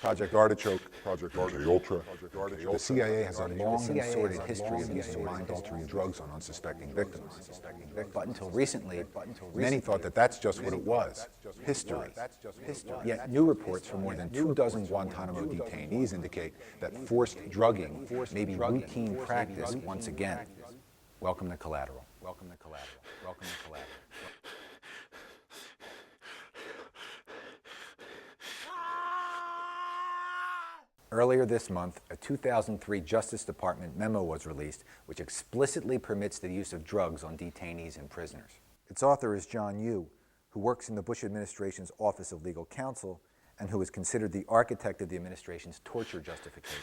Project Artichoke, Ultra. The CIA has a long and sordid history of using mind-altering drugs on unsuspecting victims. But until recently, many thought that that's just what it was, history. Yet new reports from more than 24 Guantanamo detainees indicate that forced drugging may be routine practice once again. Welcome to Collateral. Welcome to Collateral. Welcome to Collateral. Earlier this month, a 2003 Justice Department memo was released which explicitly permits the use of drugs on detainees and prisoners. Its author is John Yoo, who works in the Bush administration's Office of Legal Counsel and who is considered the architect of the administration's torture justification.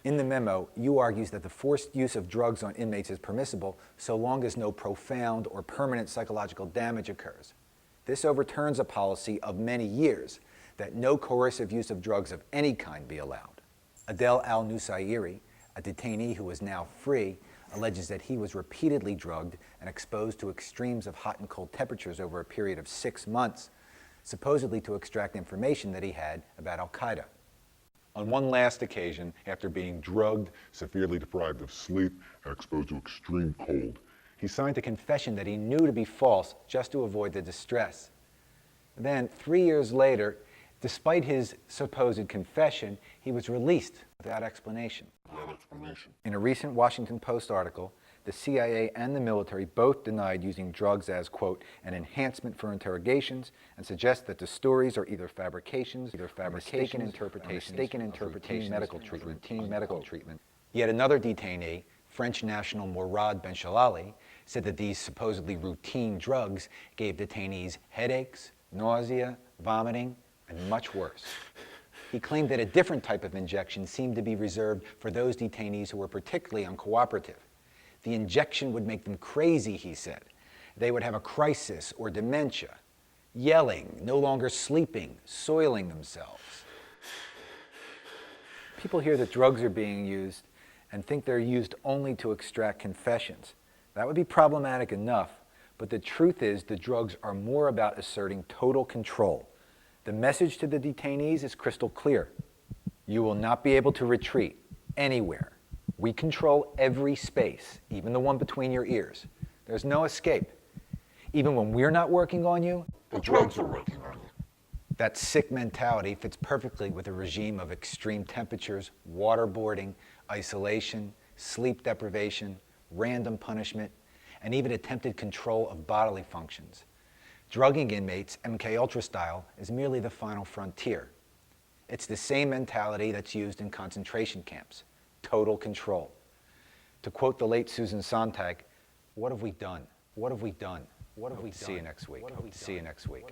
In the memo, Yoo argues that the forced use of drugs on inmates is permissible so long as no profound or permanent psychological damage occurs. This overturns a policy of many years that no coercive use of drugs of any kind be allowed. Adel al-Nusayri, a detainee who is now free, alleges that he was repeatedly drugged and exposed to extremes of hot and cold temperatures over a period of 6 months, supposedly to extract information that he had about Al-Qaeda. On one last occasion, after being drugged, severely deprived of sleep, and exposed to extreme cold, he signed a confession that he knew to be false just to avoid the distress. Then, 3 years later, despite his supposed confession, he was released without explanation. In a recent Washington Post article, the CIA and the military both denied using drugs as, quote, an enhancement for interrogations, and suggest that the stories are either fabrications, mistaken interpretation, medical treatment. Yet another detainee, French national Mourad Ben-Shalali, said that these supposedly routine drugs gave detainees headaches, nausea, vomiting, and much worse. He claimed that a different type of injection seemed to be reserved for those detainees who were particularly uncooperative. The injection would make them crazy, he said. They would have a crisis or dementia, yelling, no longer sleeping, soiling themselves. People hear that drugs are being used and think they're used only to extract confessions. That would be problematic enough, but the truth is the drugs are more about asserting total control. The message to the detainees is crystal clear. You will not be able to retreat anywhere. We control every space, even the one between your ears. There's no escape. Even when we're not working on you, the drugs are working on you. That sick mentality fits perfectly with a regime of extreme temperatures, waterboarding, isolation, sleep deprivation, random punishment, and even attempted control of bodily functions. Drugging inmates, MK-Ultra style, is merely the final frontier. It's the same mentality that's used in concentration camps. Total control. To quote the late Susan Sontag, what have we done? What have we done? What have we done? See you next week. See you next week.